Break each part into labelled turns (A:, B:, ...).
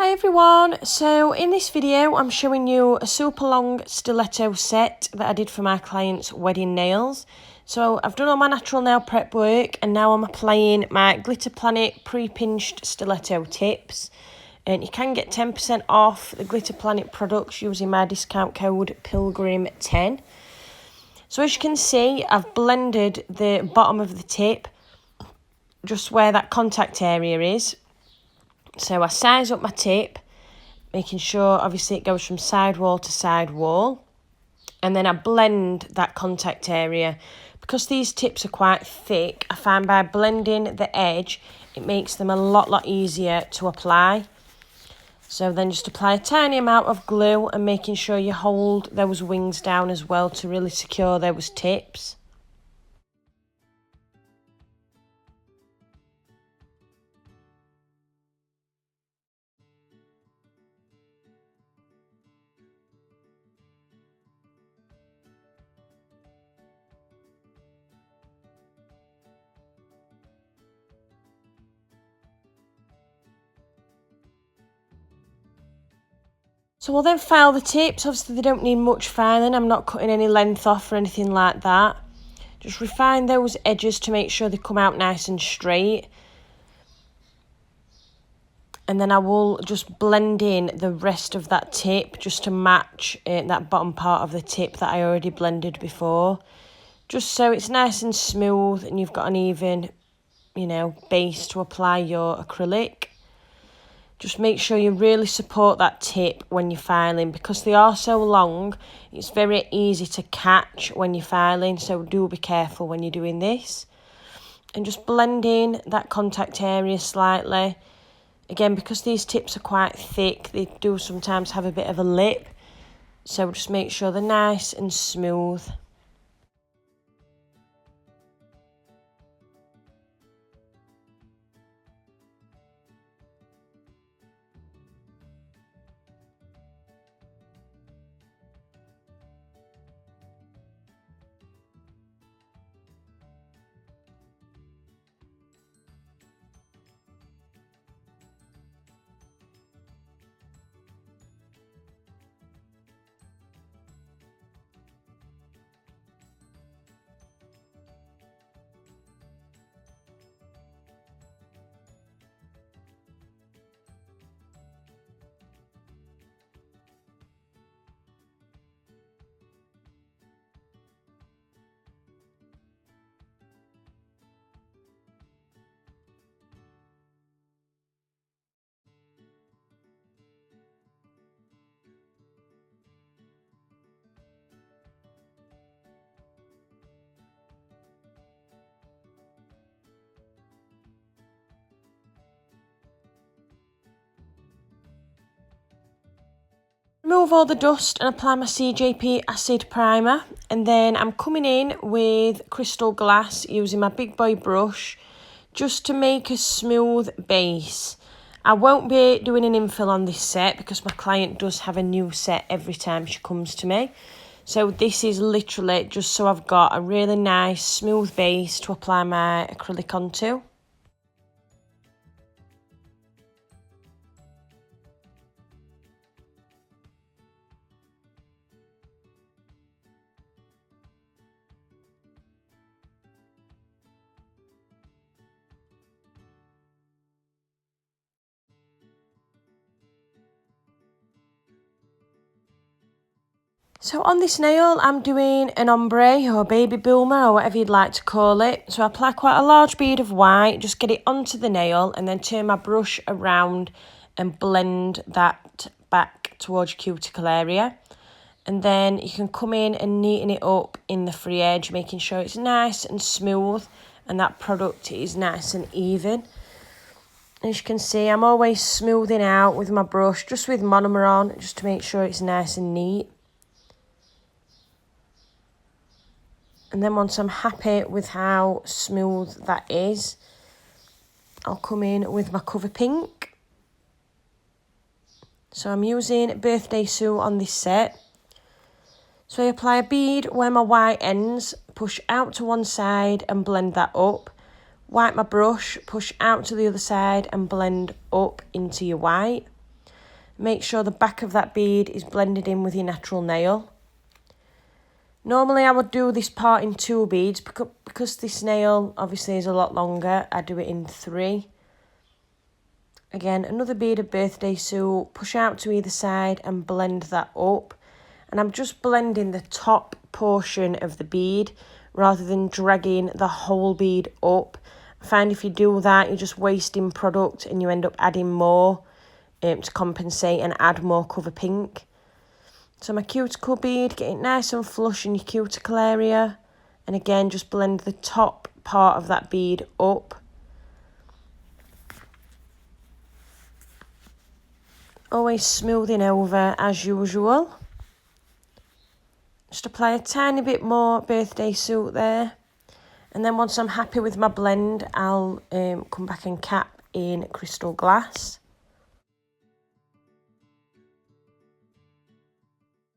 A: Hi everyone, so in this video I'm showing you a super long stiletto set that I did for my client's wedding nails. So I've done all my natural nail prep work and now I'm applying my Glitter Planet pre-pinched stiletto tips. And you can get 10% off the Glitter Planet products using my discount code PILGRIM10. So as you can see, I've blended the bottom of the tip just where that contact area is. So I size up my tip, making sure obviously it goes from side wall to side wall. And then I blend that contact area. Because these tips are quite thick, I find by blending the edge, it makes them a lot easier to apply. So then just apply a tiny amount of glue and making sure you hold those wings down as well to really secure those tips. So we'll then file the tips. Obviously they don't need much filing. I'm not cutting any length off or anything like that. Just refine those edges to make sure they come out nice and straight. And then I will just blend in the rest of that tip just to match that bottom part of the tip that I already blended before. Just so it's nice and smooth and you've got an even, base to apply your acrylic. Just make sure you really support that tip when you're filing because they are so long. It's very easy to catch when you're filing, so do be careful when you're doing this. And just blend in that contact area slightly. Again, because these tips are quite thick, they do sometimes have a bit of a lip. So just make sure they're nice and smooth. Remove all the dust and apply my CJP acid primer, and then I'm coming in with crystal glass using my big boy brush just to make a smooth base. I won't be doing an infill on this set because my client does have a new set every time she comes to me. So this is literally just so I've got a really nice smooth base to apply my acrylic onto. So on this nail, I'm doing an ombré or baby boomer or whatever you'd like to call it. So I apply quite a large bead of white, just get it onto the nail and then turn my brush around and blend that back towards your cuticle area. And then you can come in and neaten it up in the free edge, making sure it's nice and smooth and that product is nice and even. As you can see, I'm always smoothing out with my brush, just with monomer on, just to make sure it's nice and neat. And then once I'm happy with how smooth that is, I'll come in with my cover pink. So I'm using Birthday Sue on this set. So I apply a bead where my white ends, push out to one side and blend that up. Wipe my brush, push out to the other side and blend up into your white. make sure the back of that bead is blended in with your natural nail. Normally I would do this part in 2 beads, because this nail obviously is a lot longer, I do it in 3. Again, another bead of birthday suit, push out to either side and blend that up. And I'm just blending the top portion of the bead rather than dragging the whole bead up. I find if you do that, you're just wasting product and you end up adding more to compensate and add more cover pink. So my cuticle bead, get it nice and flush in your cuticle area. And again, just blend the top part of that bead up. Always smoothing over as usual. Just apply a tiny bit more birthday suit there. And then once I'm happy with my blend, I'll come back and cap in crystal glass.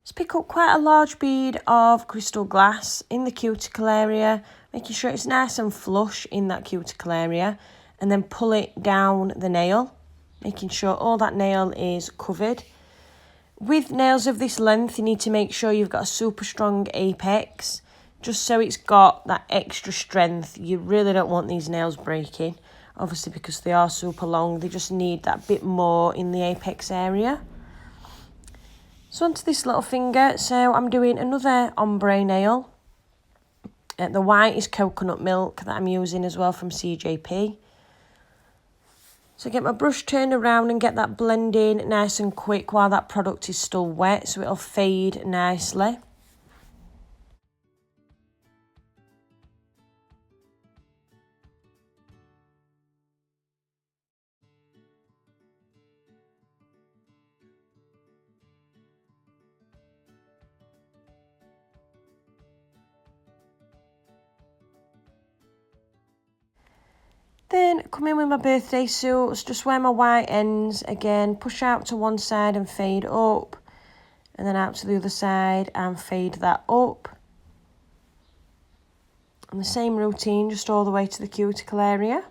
A: Just pick up quite a large bead of crystal glass in the cuticle area, making sure it's nice and flush in that cuticle area, and then pull it down the nail, making sure all that nail is covered. With nails of this length, you need to make sure you've got a super strong apex, just so it's got that extra strength. You really don't want these nails breaking, obviously because they are super long. They just need that bit more in the apex area. So onto this little finger, so I'm doing another ombre nail. The white is coconut milk that I'm using as well from CJP. So get my brush turned around and get that blending nice and quick while that product is still wet, so it'll fade nicely. Then come in with my birthday suits, just where my white ends, again, push out to one side and fade up, and then out to the other side and fade that up. And the same routine, just all the way to the cuticle area.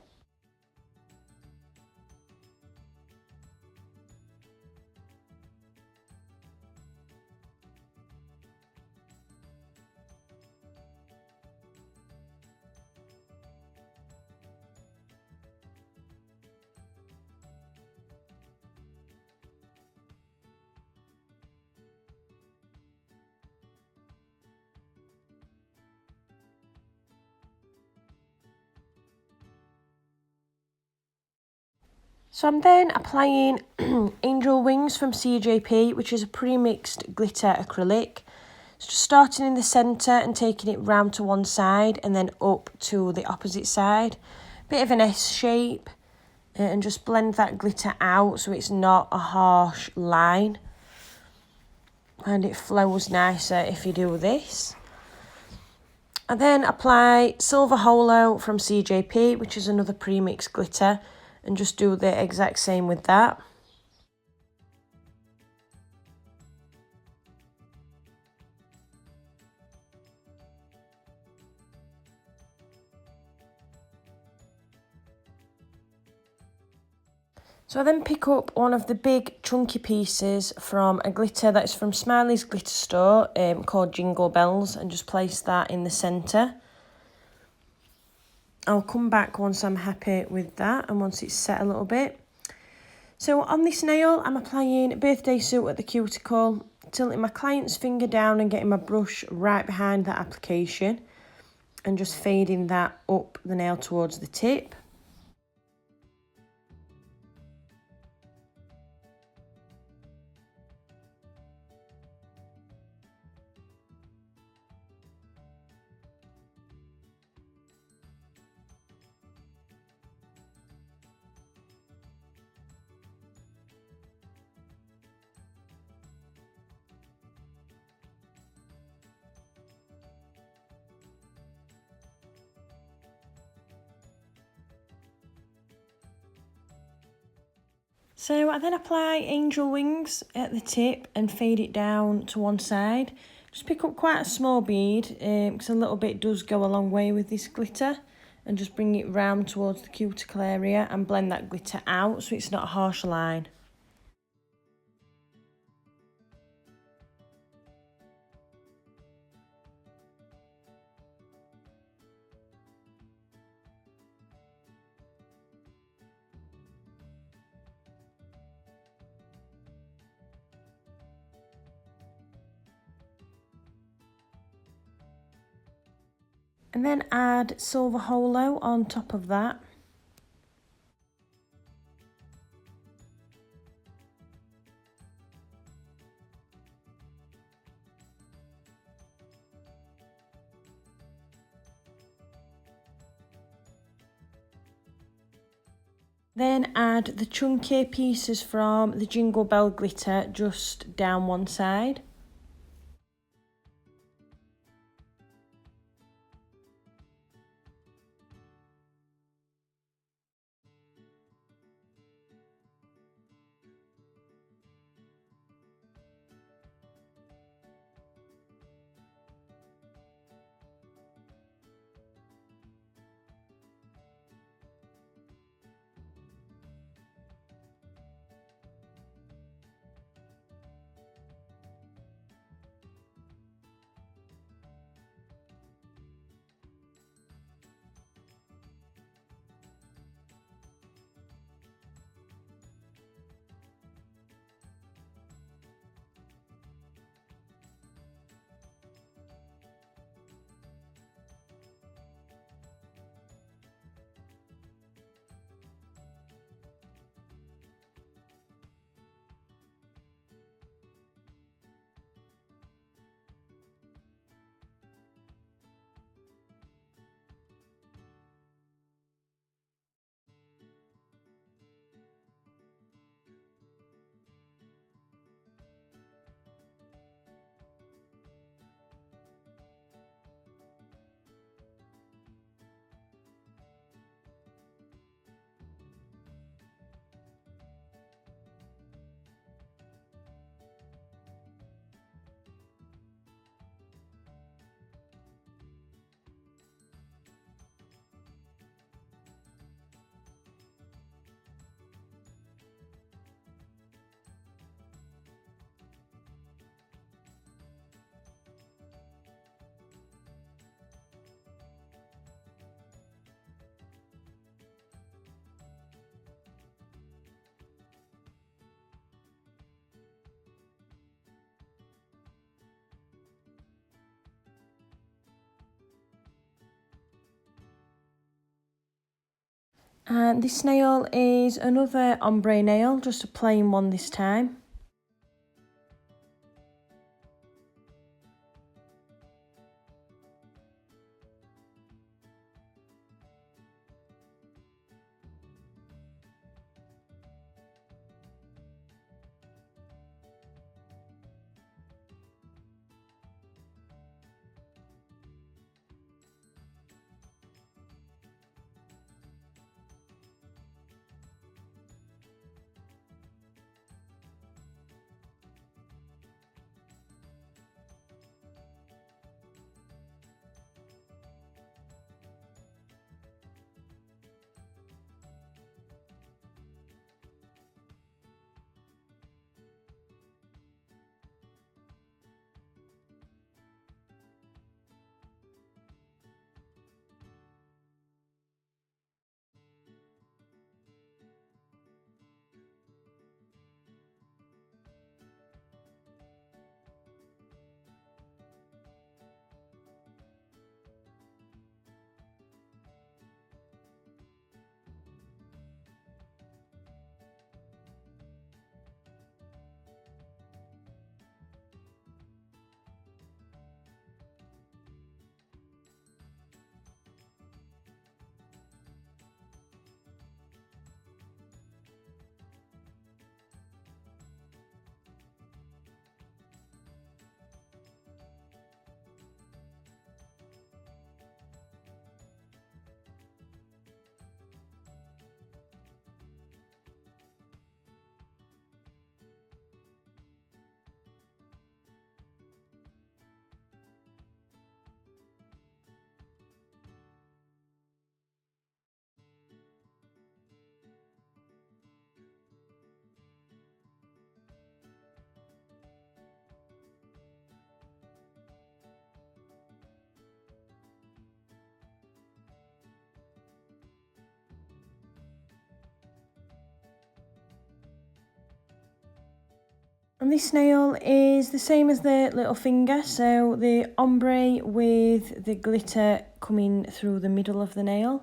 A: So I'm then applying Angel Wings from CJP, which is a pre-mixed glitter acrylic. So just starting in the centre and taking it round to one side and then up to the opposite side. Bit of an S shape, and just blend that glitter out so it's not a harsh line. And it flows nicer if you do this. And then apply Silver Holo from CJP, which is another pre-mixed glitter, and just do the exact same with that. So I then pick up one of the big chunky pieces from a glitter that is from Smiley's Glitter Store called Jingle Bells, and just place that in the centre. I'll come back once I'm happy with that and once it's set a little bit. So on this nail, I'm applying Birthday Suit at the cuticle, tilting my client's finger down and getting my brush right behind that application and just fading that up the nail towards the tip. So I then apply Angel Wings at the tip and fade it down to one side. Just pick up quite a small bead, because a little bit does go a long way with this glitter, and just bring it round towards the cuticle area and blend that glitter out so it's not a harsh line. And then add silver holo on top of that. Then add the chunky pieces from the Jingle Bell glitter just down one side. And this nail is another ombre nail, just a plain one this time. And this nail is the same as the little finger, so the ombre with the glitter coming through the middle of the nail.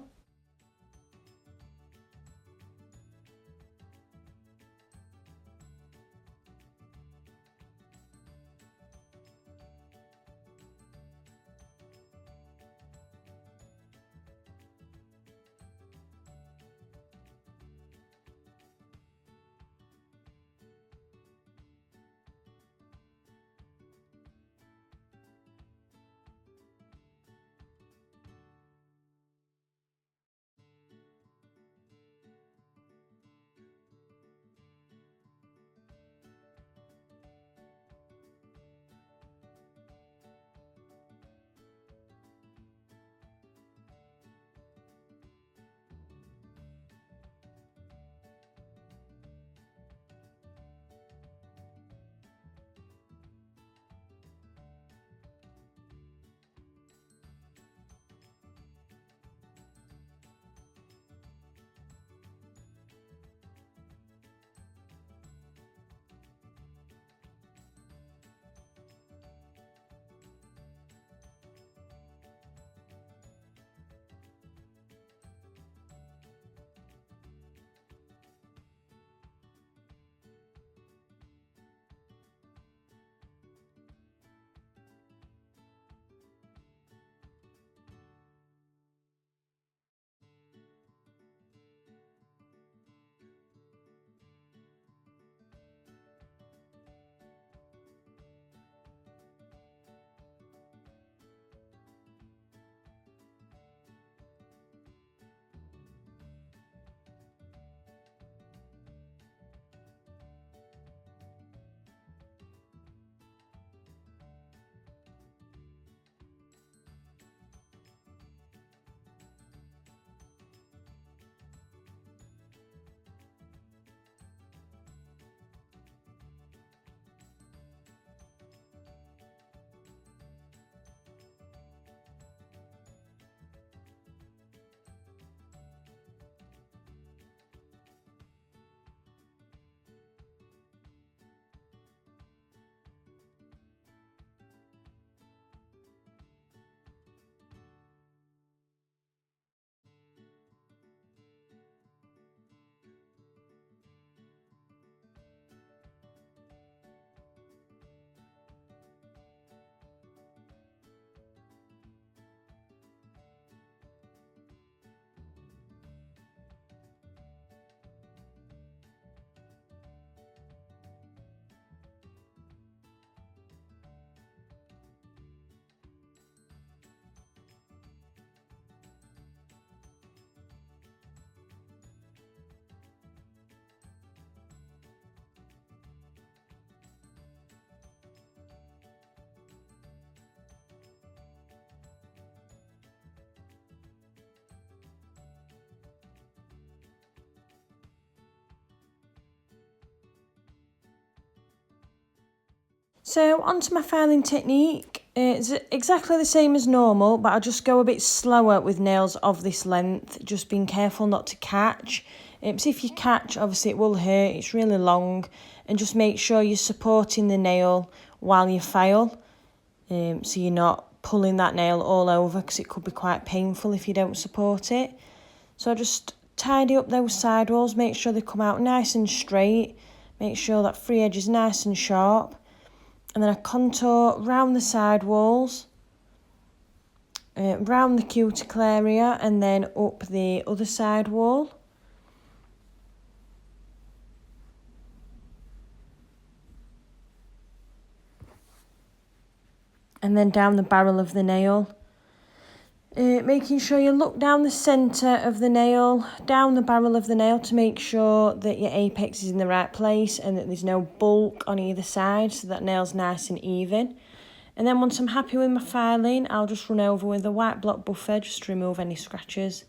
A: So onto my filing technique. It's exactly the same as normal, but I'll just go a bit slower with nails of this length, just being careful not to catch. So if you catch, obviously it will hurt, it's really long, and just make sure you're supporting the nail while you file, so you're not pulling that nail all over, because it could be quite painful if you don't support it. So I just tidy up those side walls, make sure they come out nice and straight, make sure that free edge is nice and sharp. And then I contour round the side walls, round the cuticle area, and then up the other side wall. And then down the barrel of the nail. Making sure you look down the centre of the nail, down the barrel of the nail, to make sure that your apex is in the right place and that there's no bulk on either side, so that nail's nice and even. And then once I'm happy with my filing, I'll just run over with a white block buffer just to remove any scratches.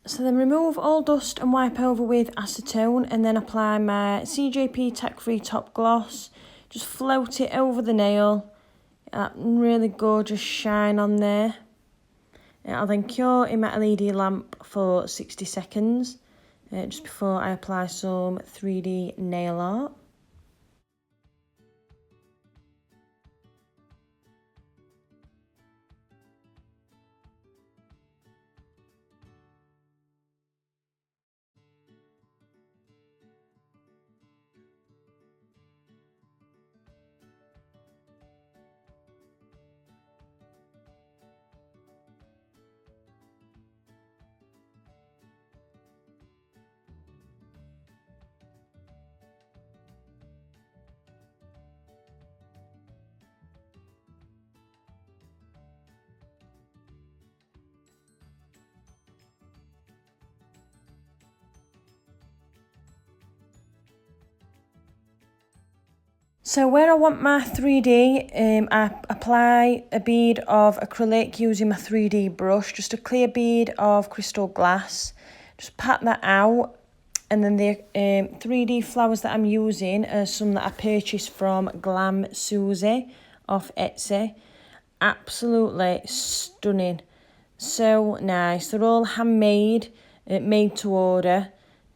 A: So then remove all dust and wipe over with acetone, and then apply my CJP Tack Free Top Gloss. Just float it over the nail. That really gorgeous shine on there. I'll then cure in my LED lamp for 60 seconds, just before I apply some 3D nail art. So where I want my 3D, I apply a bead of acrylic using my 3D brush, just a clear bead of crystal glass. Just pat that out, and then the 3D flowers that I'm using are some that I purchased from Glam Susie off Etsy. Absolutely stunning, so nice. They're all handmade, made to order.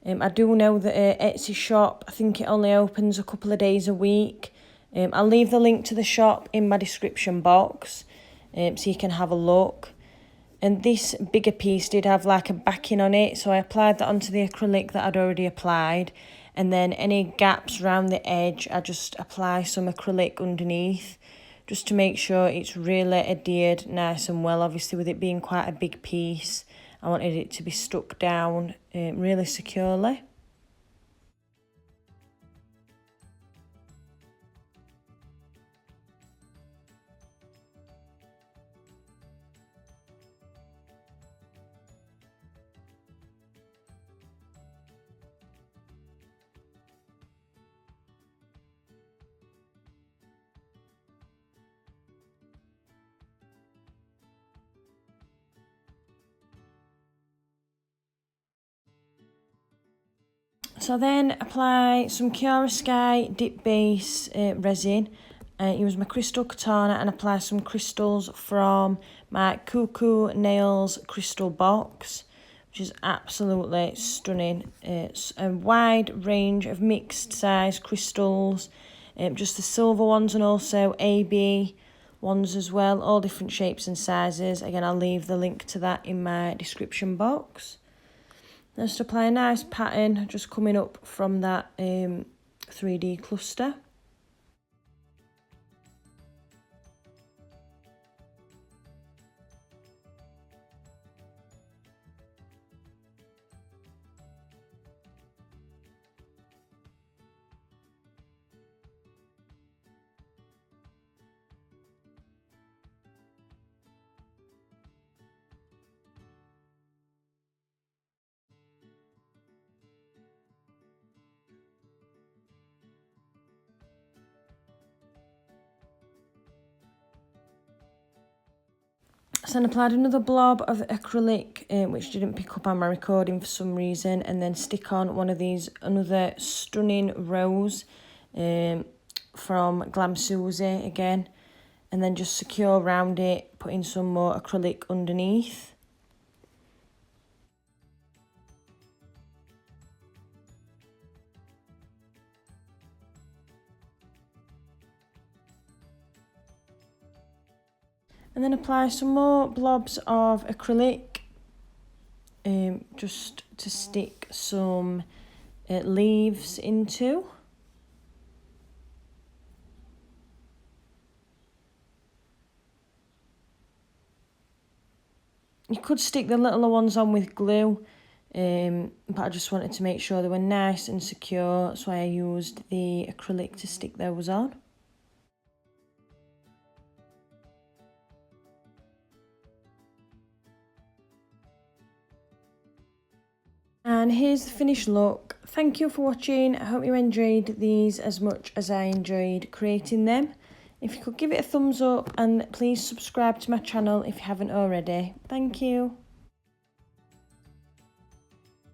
A: I do know that Etsy shop, I think it only opens a couple of days a week. I'll leave the link to the shop in my description box, so you can have a look. And this bigger piece did have like a backing on it, so I applied that onto the acrylic that I'd already applied. And then any gaps around the edge, I just apply some acrylic underneath, just to make sure it's really adhered nice and well. Obviously, with it being quite a big piece, I wanted it to be stuck down really securely. So then apply some Chiara Sky Dip Base resin. Use my crystal katana and apply some crystals from my Cuckoo Nails crystal box, which is absolutely stunning. It's a wide range of mixed size crystals, just the silver ones and also AB ones as well, all different shapes and sizes. Again, I'll leave the link to that in my description box. Just apply a nice pattern just coming up from that 3D cluster. So then applied another blob of acrylic, which didn't pick up on my recording for some reason, and then stick on one of these, another stunning rose from Glam Susie again, and then just secure around it, putting some more acrylic underneath. And then apply some more blobs of acrylic, just to stick some leaves into. You could stick the littler ones on with glue, but I just wanted to make sure they were nice and secure, so I used the acrylic to stick those on. And here's the finished look. Thank you for watching. I hope you enjoyed these as much as I enjoyed creating them. If you could give it a thumbs up and please subscribe to my channel if you haven't already. Thank you.